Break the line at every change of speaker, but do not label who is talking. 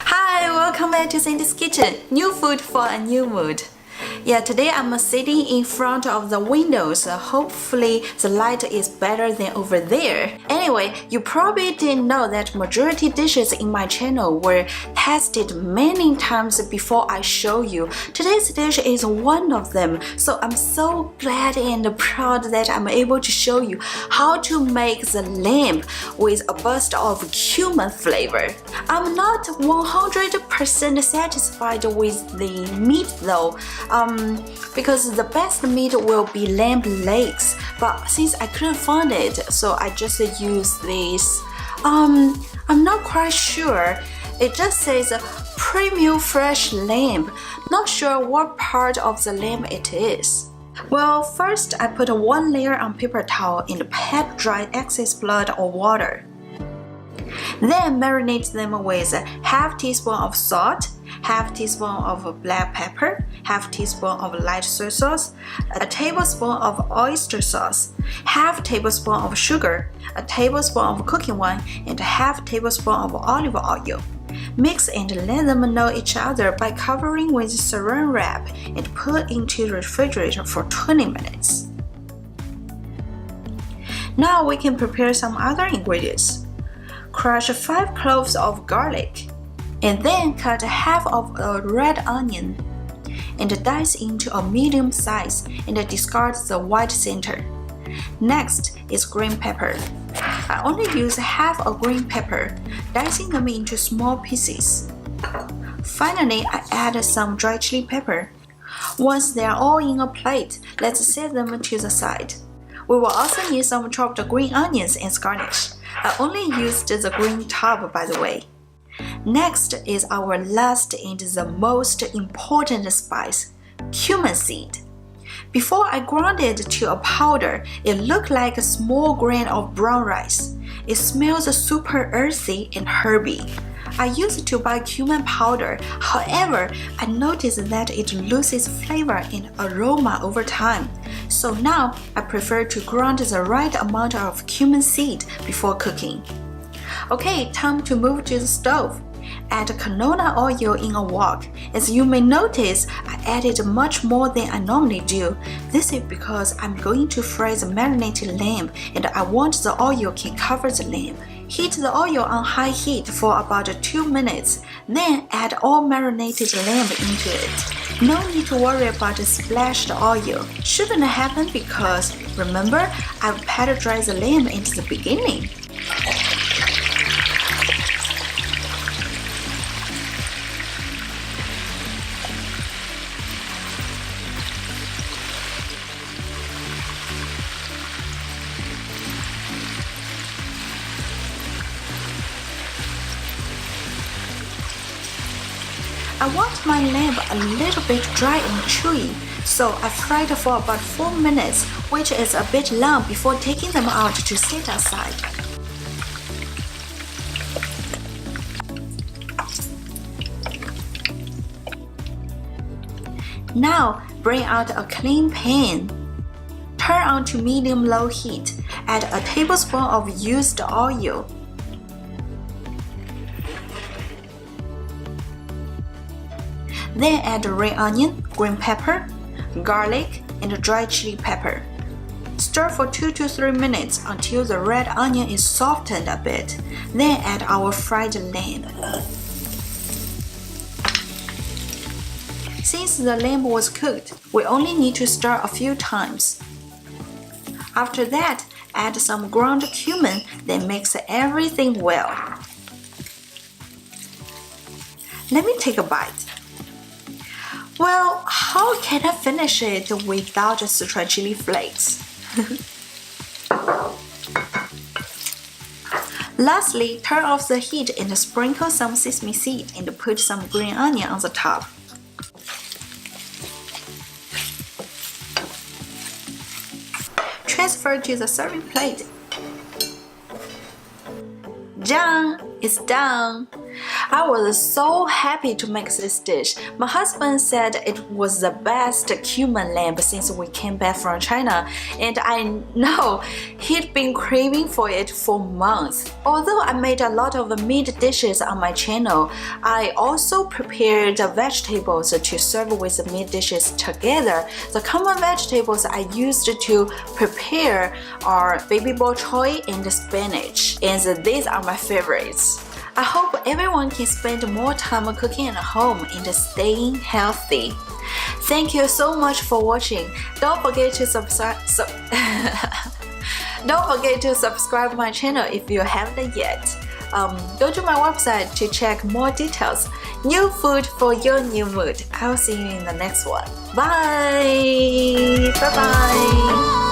Hi, welcome back to Cindy's Kitchen. New food for a new mood. Yeah, today I'm sitting in front of the windows. Hopefully the light is better than over there. Anyway, you probably didn't know that majority dishes in my channel were tested many times before I show you. Today's dish is one of them, so I'm so glad and proud that I'm able to show you how to make the lamb with a burst of cumin flavor. I'm not 100% satisfied with the meat though. Because the best meat will be lamb legs, but since I couldn't find it, so I just used this. I'm not quite sure. It just says premium fresh lamb. Not sure what part of the lamb it is. Well, first I put one layer on paper towel and pat dry excess blood or water. Then marinate them with half teaspoon of salt, half teaspoon of black pepper, half teaspoon of light soy sauce, a tablespoon of oyster sauce, half tablespoon of sugar, a tablespoon of cooking wine, and a half tablespoon of olive oil. Mix and let them know each other by covering with saran wrap and put into the refrigerator for 20 minutes. Now we can prepare some other ingredients. Crush 5 cloves of garlic, and then cut half of a red onion and dice into a medium size and discard the white center. Next is green pepper. I only use half a green pepper, dicing them into small pieces. Finally, I add some dry chili pepper. Once they are all in a plate, let's set them to the side. We will also need some chopped green onions as garnish. I only used the green top, by the way. Next is our last and the most important spice, cumin seed. Before I ground it to a powder, it looked like a small grain of brown rice. It smells super earthy and herby. I used to buy cumin powder, however, I noticed that it loses flavor and aroma over time. So now I prefer to grind the right amount of cumin seed before cooking. Okay, time to move to the stove. Add canola oil in a wok. As you may notice, I added much more than I normally do. This is because I'm going to fry the marinated lamb and I want the oil can cover the lamb. Heat the oil on high heat for about 2 minutes, then add all marinated lamb into it. No need to worry about the splashed oil. Shouldn't happen because, remember, I've pat dried the lamb in the beginning. I want my lamb a little bit dry and chewy, so I fried for about 4 minutes, which is a bit long before taking them out to set aside. Now bring out a clean pan. Turn on to medium-low heat. Add a tablespoon of used oil. Then add red onion, green pepper, garlic, and dry chili pepper. Stir for 2 to 3 minutes until the red onion is softened a bit. Then add our fried lamb. Since the lamb was cooked, we only need to stir a few times. After that, add some ground cumin, then mix everything well. Let me take a bite. Well, how can I finish it without Sichuan chili flakes? Lastly, turn off the heat and sprinkle some sesame seed and put some green onion on the top. Transfer to the serving plate. Done! It's done! I was so happy to make this dish. My husband said it was the best cumin lamb since we came back from China, and I know he'd been craving for it for months. Although I made a lot of meat dishes on my channel, I also prepared vegetables to serve with the meat dishes together. The common vegetables I used to prepare are baby bok choy and spinach, and these are my favorites. I hope everyone can spend more time cooking at home and staying healthy. Thank you so much for watching. Don't forget to subscribe my channel if you haven't yet. Go to my website to check more details. New food for your new mood. I'll see you in the next one. Bye! Bye bye!